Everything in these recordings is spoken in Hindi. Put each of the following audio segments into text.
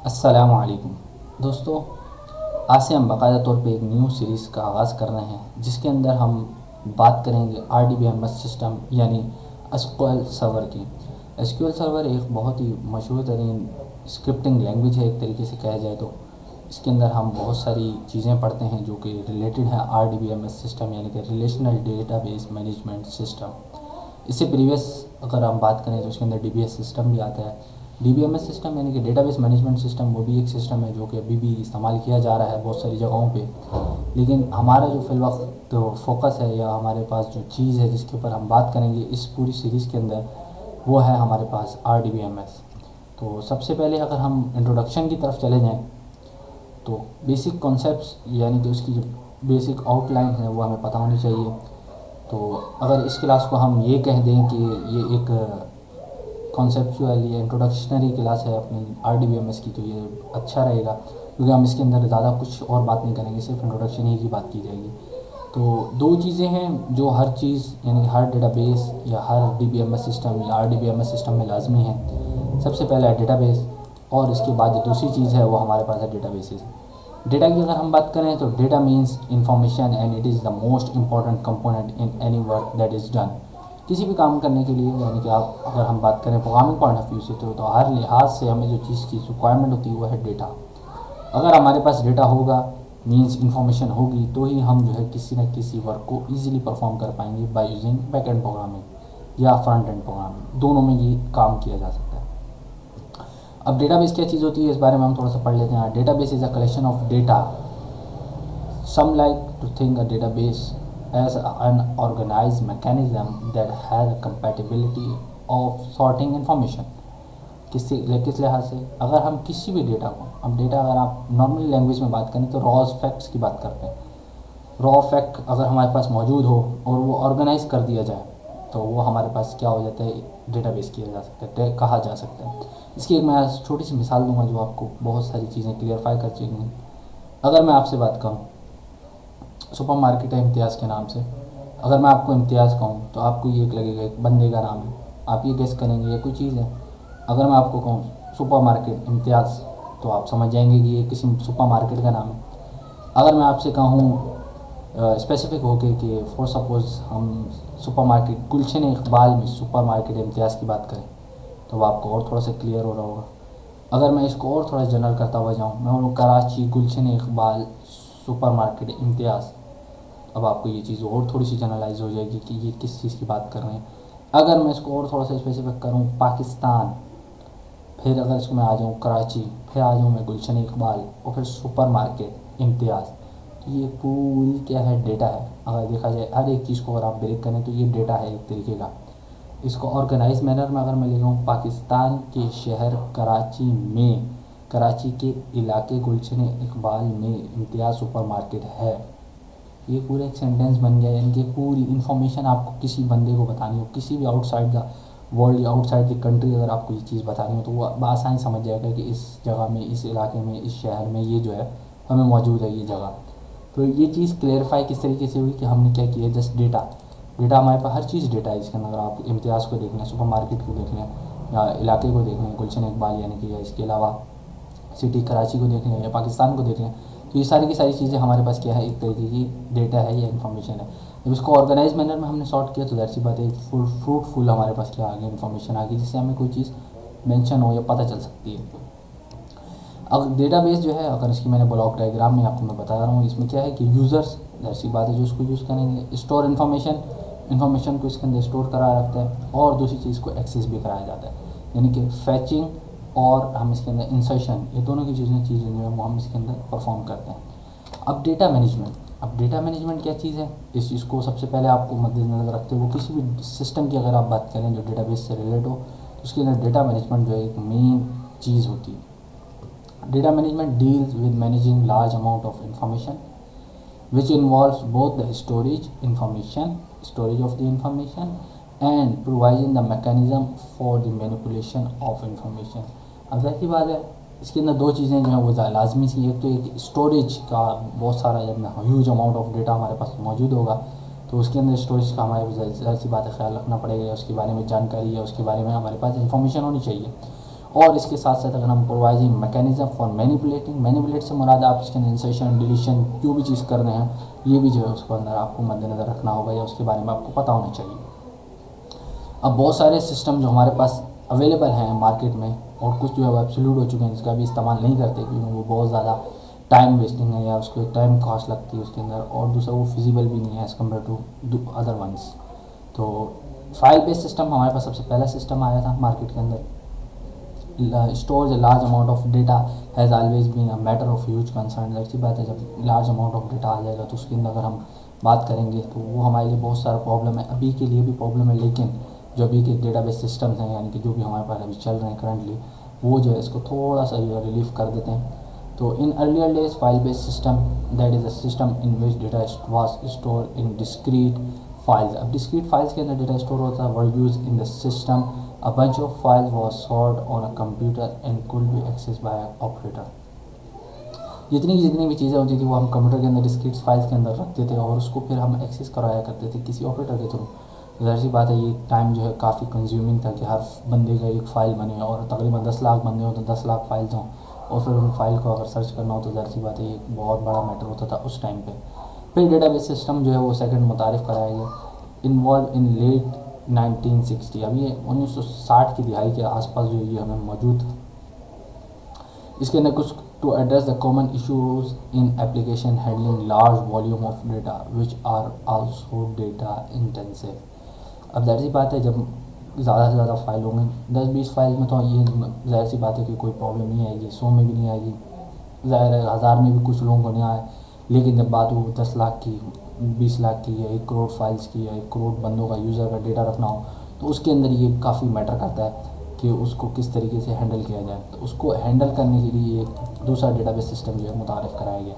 अस्सलामु अलैकुम दोस्तों। आज से हम बाकायदा तौर पे एक न्यू सीरीज़ का आगाज़ कर रहे हैं जिसके अंदर हम बात करेंगे RDBMS सिस्टम यानी एसक्यूएल सर्वर की। एसक्यूएल सर्वर एक बहुत ही मशहूर तरीन स्क्रिप्टिंग लैंग्वेज है, एक तरीके से कहा जाए तो। इसके अंदर हम बहुत सारी चीज़ें पढ़ते हैं जो कि रिलेटेड है RDBMS सिस्टम यानी कि रिलेशनल डेटाबेस मैनेजमेंट सिस्टम। इससे प्रीवियस अगर हम बात करें तो उसके अंदर DBS सिस्टम भी आता है। DBMS सिस्टम यानी कि डेटाबेस मैनेजमेंट सिस्टम, वो भी एक सिस्टम है जो कि अभी भी इस्तेमाल किया जा रहा है बहुत सारी जगहों पे। लेकिन हमारा जो फिल वक्त तो फोकस है या हमारे पास जो चीज़ है जिसके ऊपर हम बात करेंगे इस पूरी सीरीज़ के अंदर, वो है हमारे पास RDBMS। तो सबसे पहले अगर हम इंट्रोडक्शन की तरफ चले जाएँ तो बेसिक कॉन्सेप्ट्स यानी कि उसकी जो बेसिक आउटलाइन है वो हमें पता होनी चाहिए। तो अगर इस क्लास को हम ये कह दें कि ये एक कॉन्सेप्चुअल या इंट्रोडक्शनरी क्लास है अपनी RDBMS की, तो ये अच्छा रहेगा क्योंकि हम इसके अंदर ज़्यादा कुछ और बात नहीं करेंगे, सिर्फ इंट्रोडक्शन ही की बात की जाएगी। तो दो चीज़ें हैं जो हर चीज़ यानी हर डेटाबेस या हर DBMS सिस्टम या RDBMS सिस्टम में लाजमी है। सबसे पहला है डेटाबेस और इसके बाद जो दूसरी चीज़ है वो हमारे पास है डेटाबेसेस। डेटा की अगर हम बात करें तो data means information and it is the most important component in any work that is done. किसी भी काम करने के लिए यानी कि आप अगर हम बात करें प्रोग्रामिंग पॉइंट ऑफ व्यू से तो हर लिहाज से हमें जो चीज़ की रिक्वायरमेंट होती है वो है डेटा। अगर हमारे पास डेटा होगा मीन्स इंफॉर्मेशन होगी तो ही हम जो है किसी न किसी वर्क को ईजिली परफॉर्म कर पाएंगे by using back and programming या फ्रंट एंड प्रोग्रामिंग, दोनों में ये काम किया जा सकता है। अब डेटाबेस क्या चीज़ होती है इस बारे में हम थोड़ा सा पढ़ लेते हैं। Database is a collection of data. Some like to think a database as an organized mechanism that has a compatibility of sorting information। किस लिहाज से अगर हम किसी भी डेटा को, अब डेटा अगर आप नॉर्मल लैंग्वेज में बात करें तो रॉ फैक्ट्स की बात करते हैं। रॉ फैक्ट अगर हमारे पास मौजूद हो और वो ऑर्गेनाइज कर दिया जाए तो वो हमारे पास क्या हो जाता है, डेटाबेस किया जा सकता है, कहा जा सकता है। इसकी एक मैं छोटी सी मिसाल दूंगा जो आपको बहुत सारी चीज़ें क्लियरफाई कर चुकी। अगर मैं आपसे बात करूँ सुपर मार्केट है इम्तियाज़ के नाम से, अगर मैं आपको इम्तियाज़ कहूँ तो आपको ये लगेगा एक बंदे का नाम है, आप ये गेस करेंगे ये कोई चीज़ है। अगर मैं आपको कहूँ सुपर मार्केट इम्तियाज़ तो आप समझ जाएंगे कि ये किसी सुपर मार्केट का नाम है। अगर मैं आपसे कहूँ स्पेसिफिक होके कि फॉर सपोज़ हम सुपर मार्केट गुलशन इकबाल में सुपर मार्केट इम्तियाज़ की बात करें तो वो आपको और थोड़ा सा क्लियर हो रहा होगा। अगर मैं इसको और थोड़ा जनरल करता हुआ जाऊँ, मैं बोलूँ कराची गुलशन इकबाल सुपर मार्केट इम्तियाज़, अब आपको ये चीज़ और थोड़ी सी जनरलाइज हो जाएगी कि ये किस चीज़ की बात कर रहे हैं। अगर मैं इसको और थोड़ा सा स्पेसिफिक करूँ पाकिस्तान, फिर अगर इसको मैं आ जाऊँ कराची, फिर आ जाऊँ मैं गुलशन इकबाल और फिर सुपर मार्केट इम्तियाज़, तो ये पूरी क्या है, डेटा है। अगर देखा जाए हर एक चीज़ को अगर आप ब्रेक करें तो ये डेटा है एक तरीके का। इसको ऑर्गेनाइज मैनर में अगर मैं ले लूँ, पाकिस्तान के शहर कराची में, कराची के इलाके गुलशन इकबाल में इम्तियाज़ सुपर मार्केट है, ये पूरा एक सेंटेंस बन गया। यानी कि पूरी इन्फॉर्मेशन आपको किसी बंदे को बतानी हो, किसी भी आउटसाइड द वर्ल्ड या आउटसाइड द कंट्री अगर आपको ये चीज़ बतानी हो तो वो आसानी समझ जाएगा कि इस जगह में, इस इलाके में, इस शहर में ये जो है हमें मौजूद है ये जगह। तो ये चीज़ क्लेरिफाई किस तरीके से हुई कि हमने क्या किया, जस्ट डेटा। डेटा हमारे पास हर चीज़ डेटा है इसके अंदर। आप इम्तियाज़ को देख लें, सुपर मार्केट को देख लें, या इलाके को देख लें गुलशन इकबाल यानी कि, इसके अलावा सिटी कराची को देख लें या पाकिस्तान को देख लें, तो ये सारी की सारी चीज़ें हमारे पास क्या है, एक तरीके की डेटा है या इन्फॉर्मेशन है। जब इसको ऑर्गेनाइज मैनर में हमने सॉर्ट किया तो दैट सी बात है फ्रूटफुल हमारे पास क्या आ गया, इन्फॉर्मेशन आ गई जिससे हमें कोई चीज़ मेंशन हो या पता चल सकती है। अब डेटाबेस जो है, अगर इसकी मैंने ब्लॉक डायग्राम में आपको मैं बता रहा हूँ, इसमें क्या है कि यूज़र्स दैट सी बात है जो इसको यूज़ करेंगे, स्टोर इन्फॉर्मेशन को इसके अंदर स्टोर करा रखता है और दूसरी चीज़ को एक्सेस भी कराया जाता है, यानी कि फैचिंग और हम इसके अंदर इंसर्शन, ये दोनों की चीज़ें जो है वो हम इसके अंदर परफॉर्म करते हैं। अब डेटा मैनेजमेंट, अब डेटा मैनेजमेंट क्या चीज़ है, इस चीज़ को सबसे पहले आपको मद्देनजर रखते हुए किसी भी सिस्टम की अगर आप बात करें जो डेटाबेस से रिलेट हो तो उसके अंदर डेटा मैनेजमेंट जो है एक मेन चीज़ होती है। Data management deals with managing large amount of information which involves both the storage of the information and providing the mechanism for the manipulation of information। अब ऐसी बात है, इसके अंदर दो चीज़ें जो हैं वो लाजमी सी, एक तो एक स्टोरेज का बहुत सारा जब ह्यूज अमाउंट ऑफ डेटा हमारे पास मौजूद होगा तो उसके अंदर स्टोरेज का हमारे ऐसी बात है ख्याल रखना पड़ेगा, उसके बारे में जानकारी या उसके बारे में हमारे पास इंफॉर्मेशन होनी चाहिए। और इसके साथ साथ अगर हम प्रोवाइजिंग मैकेनिज्म फॉर मैनिपुलेट से मुराद आप इसके इंसर्शन डिलीशन जो भी चीज़ कर रहे हैं ये भी जो है उसको अंदर आपको मद्देनज़र रखना होगा या उसके बारे में आपको पता होना चाहिए। अब बहुत सारे सिस्टम जो हमारे पास अवेलेबल हैं मार्केट में और कुछ जो है एब्सोल्यूट हो चुके हैं जिसका भी इस्तेमाल नहीं करते क्योंकि वो बहुत ज़्यादा टाइम वेस्टिंग है या उसको टाइम कॉस्ट लगती है उसके अंदर, और दूसरा वो फिजिबल भी नहीं है as compared to other ones. तो फाइल बेस्ड सिस्टम हमारे पास सबसे पहला सिस्टम आया था मार्केट के अंदर। Store a large amount of data has always been a matter of huge concern. ऐसी बात है, जब लार्ज अमाउंट ऑफ डेटा आ जाएगा तो उसके अंदर अगर हम बात करेंगे तो वो हमारे लिए बहुत सारा प्रॉब्लम है, अभी के लिए भी प्रॉब्लम है, लेकिन जो अभी के डेटाबेस सिस्टम्स हैं यानी कि जो भी हमारे पास अभी चल रहे हैं करंटली वो जो है इसको थोड़ा सा जो है रिलीफ कर देते हैं। तो in earlier days file based system that is a system in which data was store in discrete files. अब डिस्क्रीट फाइल्स के अंदर डेटा स्टोर होता है, were use in the system a bunch of files was stored on a computer and could be accessed by an operator। जितनी भी चीज़ें होती थी वो हम कंप्यूटर के अंदर डिस्क्रीट फाइल्स के अंदर रखते थे और उसको फिर हम एक्सेस कराया करते थे किसी ऑपरेटर के थ्रू। ज़ाहिर सी बात है ये टाइम जो है काफ़ी कंज्यूमिंग था कि हर बंदे का एक फ़ाइल बने और तकरीबन 10 लाख बंदे हो तो 10 लाख फाइल्स हों और फिर उन फाइल को अगर सर्च करना हो तो ज़ाहिर सी बात है ये एक बहुत बड़ा मैटर होता था उस टाइम पे। फिर डेटाबेस सिस्टम जो है वो सेकंड मुतारिफ़ कराया गया इन्वॉल्व इन लेट 1960। अब ये 1960 की दिहाई के आसपास जो ये हमें मौजूद था। इसके अंदर कुछ to address the common issues in application handling large volume of data which are also data intensive. अब जाहिर सी बात है जब ज़्यादा से ज़्यादा फाइल होंगे 10-20 फाइल में तो ये जाहिर सी बात है कि कोई प्रॉब्लम नहीं आएगी, 100 में भी नहीं आएगी, ज़ाहिर है 1000 में भी कुछ लोगों को नहीं आए, लेकिन जब बात हो 10 लाख की, 20 लाख की या 1 करोड़ फाइल्स की या 1 करोड़ बंदों का यूज़र का डेटा रखना हो तो उसके अंदर ये काफ़ी मैटर करता है कि उसको किस तरीके से हैंडल किया जाए। तो उसको हैंडल करने के लिए एक दूसरा डेटाबेस सिस्टम जो है मुतारिफ़ कराया गया।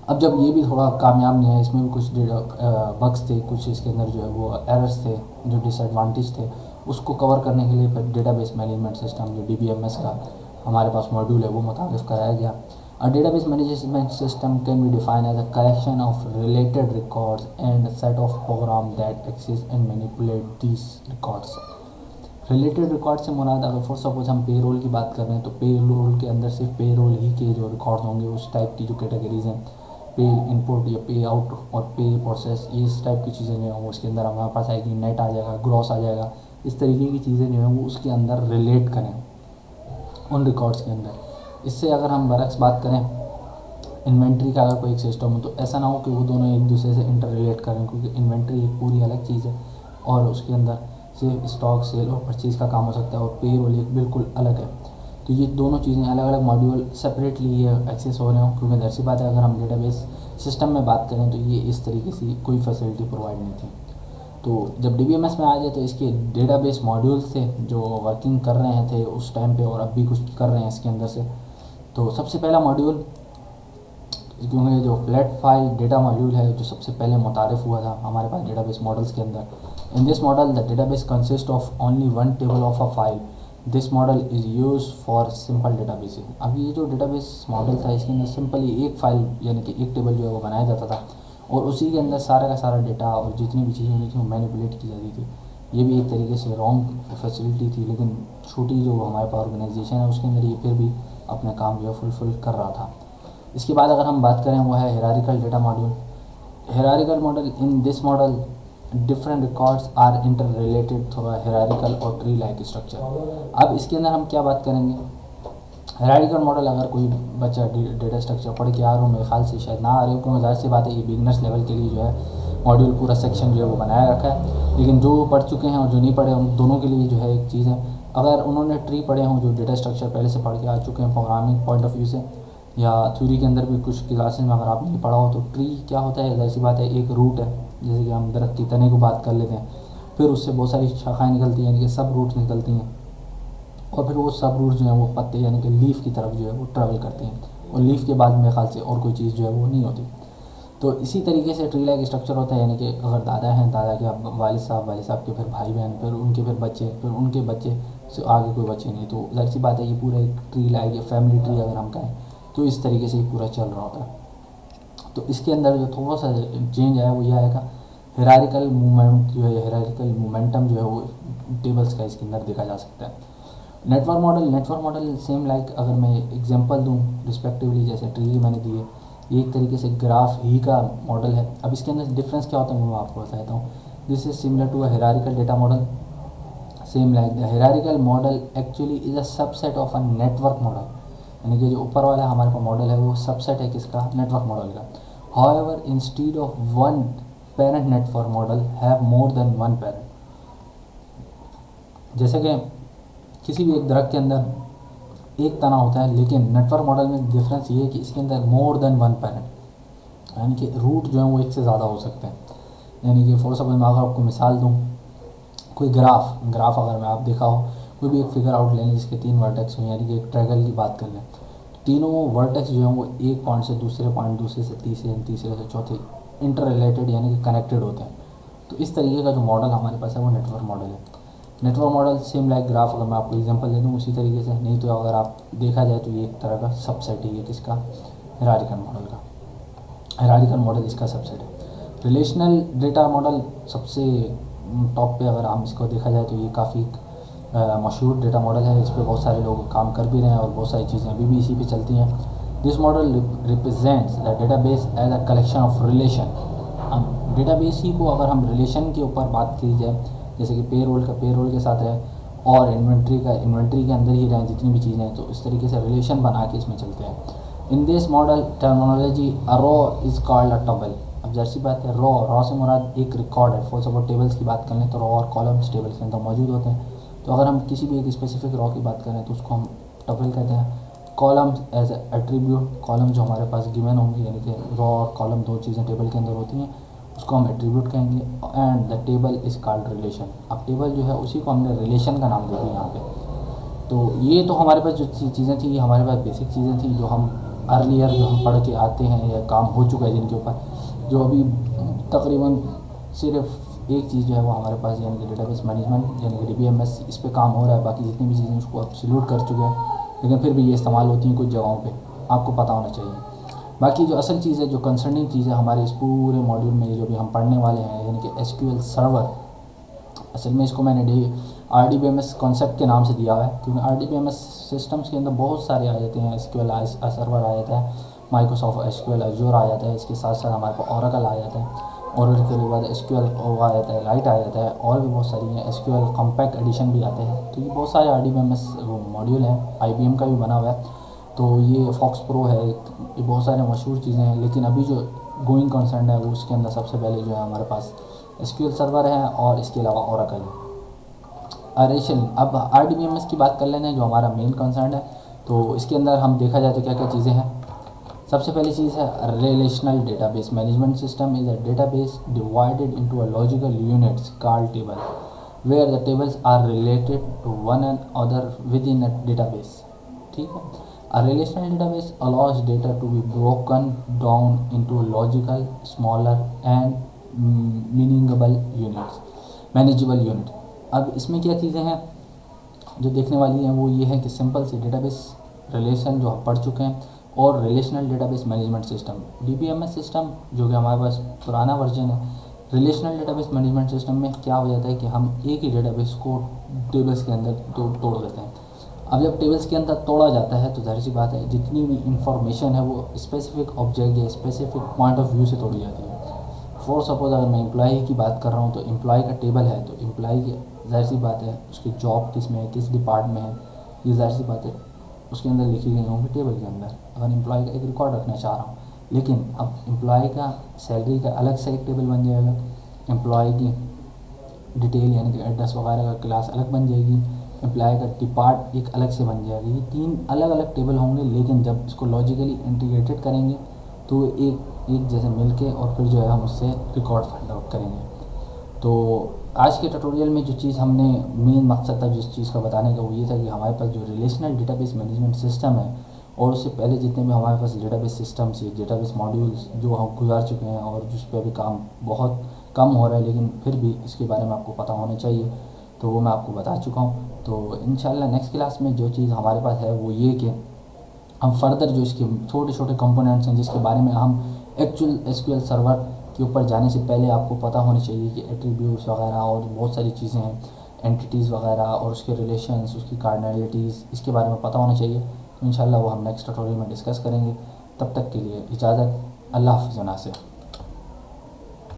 अब जब ये भी थोड़ा कामयाब नहीं है, इसमें भी कुछ बग्स थे, कुछ इसके अंदर जो है वो एरर्स थे जो डिसएडवांटेज थे, उसको कवर करने के लिए फिर डेटाबेस मैनेजमेंट सिस्टम जो DBMS का हमारे पास मॉड्यूल है वो मुतारिफ़ कराया गया। A database management system can be defined as a collection of related records and a set of programs that access and manipulate these records। Related record से मुराद अगर फॉर सपोज हम पे रोल की बात कर रहे हैं तो पे रोल के अंदर सिर्फ पे रोल ही के जो रिकॉर्ड होंगे उस टाइप की जो कैटेगरीज हैं, पे इनपुट या पे आउट और पे प्रोसेस, ये इस टाइप की चीज़ें जो हैं वो उसके अंदर हमारे पास आएगी, नेट आ जाएगा, ग्रॉस आ जाएगा, इस तरीके की चीज़ें जो हैं वो उसके अंदर रिलेट करें उन रिकॉर्ड्स के अंदर। इससे अगर हम बरक्स बात करें इन्वेंट्री का अगर कोई एक सिस्टम हो तो ऐसा ना हो कि वो दोनों एक दूसरे से इंटर रिलेट करें, क्योंकि इन्वेंट्री एक पूरी अलग चीज़ है और उसके अंदर सिर्फ स्टॉक सेल और परचेज़ का काम हो सकता है और पे रोल एक बिल्कुल अलग है। तो ये दोनों चीज़ें अलग अलग मॉड्यूल सेपरेटली ये एक्सेस हो रहे हो, क्योंकि ज़ाहिर सी बात है अगर हम डेटाबेस सिस्टम में बात करें तो ये इस तरीके से कोई फैसिलिटी प्रोवाइड नहीं थी। तो जब DBMS में आ जाए तो इसके डेटाबेस मॉड्यूल्स थे जो वर्किंग कर रहे थे उस टाइम पे और अब भी कुछ कर रहे हैं इसके अंदर से। तो सबसे पहला मॉड्यूल, क्योंकि जो फ्लैट फाइल डेटा मॉड्यूल है जो सबसे पहले मुतारिफ़ हुआ था हमारे पास डेटाबेस मॉडल्स के अंदर। इन this model the database consist of only one table of a file. This model is use for simple databases. अब ये जो डेटाबेस मॉडल था इसके अंदर सिंपली एक फाइल यानी कि एक टेबल जो है वो बनाया जाता था और उसी के अंदर सारा का सारा डेटा और जितनी भी चीज़ें होती थी वो मैनिपुलेट की जाती थी। ये भी एक तरीके से रॉन्ग फैसिलिटी थी, लेकिन छोटी जो हमारे पास ऑर्गेनाइजेशन है उसके अंदर ये फिर भी अपना काम जो है फुलफिल कर रहा था। इसके बाद अगर हम बात करें वो है hierarchical data module. Hierarchical model, in this model different records are interrelated through hierarchical और ट्री लाइक स्ट्रक्चर। अब इसके अंदर हम क्या बात करेंगे, हिरारिकल मॉडल अगर कोई बच्चा डेटा स्ट्रक्चर पढ़ के आ रहा हो, मेरे ख्याल से शायद ना आ रहे हो, क्योंकि ज़ाहिर सी बात है ये बिगनर्स लेवल के लिए जो है मॉड्यूल पूरा सेक्शन जो है वो बनाया रखा है, लेकिन जो पढ़ चुके हैं और जो नहीं पढ़े उन दोनों के लिए जो है एक चीज़ है। अगर उन्होंने ट्री पढ़े हों, जो डेटा स्ट्रक्चर पहले से पढ़ के आ चुके हैं प्रोग्रामिंग पॉइंट ऑफ व्यू से या थ्योरी के अंदर भी कुछ क्लासेस में अगर आपने नहीं पढ़ा हो, तो ट्री क्या होता है, ज़ाहिर सी बात है एक रूट है, जैसे कि हम दरख्त की तने को बात कर लेते हैं, फिर उससे बहुत सारी शाखाएँ निकलती हैं यानी कि सब रूट्स निकलती हैं और फिर वो सब रूट्स जो हैं वो पत्ते यानी कि लीफ की तरफ जो है वो ट्रैवल करती हैं और लीफ के बाद मेरे ख्याल से और कोई चीज़ जो है वो नहीं होती। तो इसी तरीके से ट्री लाइक स्ट्रक्चर होता है, यानी कि अगर दादा हैं, दादा के वालिद साहब के फिर भाई बहन, फिर उनके फिर बच्चे, फिर उनके बच्चे से आगे कोई बच्चे नहीं, तो जाहिर सी बात है ये पूरा एक ट्री लाइक या फैमिली ट्री अगर हम कहें तो इस तरीके से ये पूरा चल रहा होता है। तो इसके अंदर जो थोड़ा सा चेंज आया वो यह आएगा, हिरारिकल मूवमेंट जो है, हिरारिकल मोमेंटम जो है वो टेबल्स का इसके अंदर देखा जा सकता है। नेटवर्क मॉडल सेम लाइक अगर मैं एग्जांपल दूं रिस्पेक्टिवली, जैसे ट्री मैंने दिए, ये एक तरीके से ग्राफ ही का मॉडल है। अब इसके अंदर डिफरेंस क्या होता है वो मैं आपको बताता हूँ। This is similar to a hierarchical data model, same like the hierarchical model actually is a subset of a network model, यानी कि जो ऊपर वाला हमारे पास मॉडल है वो सबसेट है किसका, नेटवर्क मॉडल का। However instead of one parent network model have more than one parent. जैसे कि किसी भी एक दरख्त के अंदर एक तना होता है, लेकिन नेटवर्क मॉडल में डिफरेंस ये है कि इसके अंदर मोर देन वन पेरेंट, यानी कि रूट जो है वो एक से ज़्यादा हो सकते हैं। यानी कि फॉर सपोज मैं अगर आपको मिसाल दूँ, कोई ग्राफ अगर मैं आप देखा हो, कोई भी एक फिगर आउट लें जिसके 3 वर्टेक्स हों, यानी कि एक ट्रायंगल की बात कर लें, तीनों वर्टेक्स जो हैं वो एक पॉइंट से दूसरे पॉइंट, दूसरे से तीसरे, तीसरे से चौथे इंटर रिलेटेड यानी कि कनेक्टेड होते हैं। तो इस तरीके का जो मॉडल हमारे पास है वो नेटवर्क मॉडल है। Network model same like graph, अगर मैं आपको एग्जांपल दे दूँ उसी तरीके से, नहीं तो अगर आप देखा जाए तो ये एक तरह का सबसेट ही है किसका, हायरार्किकल मॉडल का। हायरार्किकल मॉडल इसका सबसेट है। रिलेशनल डेटा मॉडल सबसे टॉप पे अगर हम इसको देखा जाए तो ये काफ़ी मशहूर डेटा मॉडल है। इस पर बहुत सारे लोग काम कर भी रहे हैं और बहुत सारी चीज़ें अभी भी इसी पे चलती हैं। This model represents the database as a collection of relation. हम डेटाबेस ही को अगर हम रिलेशन के ऊपर बात की जाए, जैसे कि पेरोल का पेरोल के साथ रहे और इन्वेंट्री का इन्वेंट्री के अंदर ही रहें जितनी भी चीज़ें हैं, तो इस तरीके से रिलेशन बना के इसमें चलते हैं। In this model terminology a row is called a table. अब जैसी बात है, रॉ से मुराद एक रिकॉर्ड है। फॉर सपोज टेबल्स की बात करें तो रॉ और कॉलम्स टेबल्स के अंदर मौजूद होते हैं। तो अगर हम किसी भी एक स्पेसिफिक रॉ की बात करें तो उसको हम टपल कहते हैं। कॉलम्स एज एट्रीब्यूट, कॉलम जो हमारे पास गिवन होंगे, यानी कि रॉ और कॉलम दो चीज़ें टेबल के अंदर होती हैं, उसको हम एट्रीब्यूट कहेंगे। And the table is called relation. अब टेबल जो है उसी को हमने रिलेशन का नाम दे दिया यहाँ पे। तो ये तो हमारे पास जो चीज़ें थी, ये हमारे पास बेसिक चीज़ें थी जो हम अर्लियर जो हम पढ़ के आते हैं या काम हो चुका है जिनके ऊपर, जो अभी तकरीबन सिर्फ एक चीज़ जो है वो हमारे पास, यानी कि डेटाबेस मैनेजमेंट यानी कि DBMS, इस पे काम हो रहा है। बाकी जितनी भी चीज़ें उसको एब्सोल्यूट कर चुके हैं, लेकिन फिर भी ये इस्तेमाल होती हैं कुछ जगहों पे, आपको पता होना चाहिए। बाकी जो असल चीज़ है, जो कंसर्निंग चीज़ है हमारे इस पूरे मॉड्यूल में जो भी हम पढ़ने वाले हैं, यानी कि SQL सर्वर, असल में इसको मैंने RDBMS कॉन्सेप्ट के नाम से दिया हुआ है, क्योंकि RDBMS सिस्टम्स के अंदर बहुत सारे आ जाते हैं। SQL सर्वर आ जाता है, माइक्रोसॉफ्ट SQL एज्योर आ जाता है, इसके साथ साथ हमारे पास ओरेकल आ जाता है, और उसके बाद SQL आ जाता है, लाइट आ जाता है, और भी बहुत सारी हैं। SQL कॉम्पैक्ट एडिशन भी आते हैं। तो ये बहुत सारे RDBMS मॉड्यूल हैं, IBM का भी बना हुआ है। तो ये फॉक्स प्रो है, ये बहुत सारे मशहूर चीज़ें हैं। लेकिन अभी जो गोइंग कंसर्न है वो उसके अंदर सबसे पहले जो है हमारे पास SQL सर्वर है और इसके अलावा ओरेकल है। अब RDBMS की बात कर लेते हैं जो हमारा मेन कंसर्न है। तो इसके अंदर हम देखा जाए तो क्या क्या चीज़ें हैं। सबसे पहली चीज़ है relational database management system is a database divided into a logical units called table, where the tables are related to one and other within a database. ठीक है। A relational database allows data to be broken down into logical smaller and meaningable units, manageable unit. अब इसमें क्या चीज़ें हैं जो देखने वाली हैं, वो ये है कि सिंपल सी डेटाबेस रिलेशन जो हम पढ़ चुके हैं, और relational database management system DBMS system जो कि हमारे पास पुराना वर्जन है। रिलेशनल डेटाबेस मैनेजमेंट सिस्टम में क्या हो जाता है कि हम एक ही डेटाबेस को टेबल्स के अंदर तोड़ देते हैं। अब जब टेबल्स के अंदर तोड़ा जाता है तो जाहिर सी बात है जितनी भी इंफॉर्मेशन है वो स्पेसिफिक ऑब्जेक्ट या स्पेसिफिक पॉइंट ऑफ व्यू से तोड़ी जाती है। फॉर सपोज अगर मैं एम्प्लॉय की बात कर रहा हूँ तो एम्प्लॉय का टेबल है, तो एम्प्लॉय की जाहिर सी बात है उसकी जॉब किस में है, किस डिपार्टमेंट में है, ये जाहिर सी बात है उसके अंदर लिखी गई होंगी टेबल के अंदर। अगर एम्प्लॉय का एक रिकॉर्ड रखना चाह रहा हूँ, लेकिन अब एम्प्लॉय का सैलरी का अलग से एक टेबल बन जाएगा, एम्प्लॉय की डिटेल यानी कि एड्रेस वगैरह का क्लास अलग बन जाएगी, एम्प्लॉय का डिपार्ट एक अलग से बन जाएगा। ये 3 अलग अलग टेबल होंगे, लेकिन जब इसको लॉजिकली इंटीग्रेटेड करेंगे तो एक जैसे मिलके और फिर जो है हम उससे रिकॉर्ड फाइंड आउट करेंगे। तो आज के ट्यूटोरियल में जो चीज़ हमने मेन मकसद था जिस चीज़ का बताने का वो ये था कि हमारे पास जो रिलेशनल डेटाबेस मैनेजमेंट सिस्टम है, और उससे पहले जितने भी हमारे पास डेटाबेस सिस्टम्स या डेटाबेस मॉड्यूल्स जो हम गुजार चुके हैं और जिस पर अभी काम बहुत कम हो रहा है, लेकिन फिर भी इसके बारे में आपको पता होना चाहिए, तो वो मैं आपको बता चुका हूँ। तो इंशाल्लाह नेक्स्ट क्लास में जो चीज़ हमारे पास है वो ये कि हम फर्दर जो इसके छोटे छोटे कंपोनेंट्स हैं जिसके बारे में हम एक्चुअल SQL सर्वर के ऊपर जाने से पहले आपको पता होना चाहिए कि एट्रीब्यूट्स वगैरह और बहुत सारी चीज़ें हैं। एंटिटीज़ वगैरह और उसके रिलेशंस, उसकी कार्डिनलिटीज़, इसके बारे में पता होना चाहिए। तो इंशाल्लाह वो हम नेक्स्ट ट्यूटोरियल में डिस्कस करेंगे। तब तक के लिए इजाज़त। अल्लाह हाफ़िज़।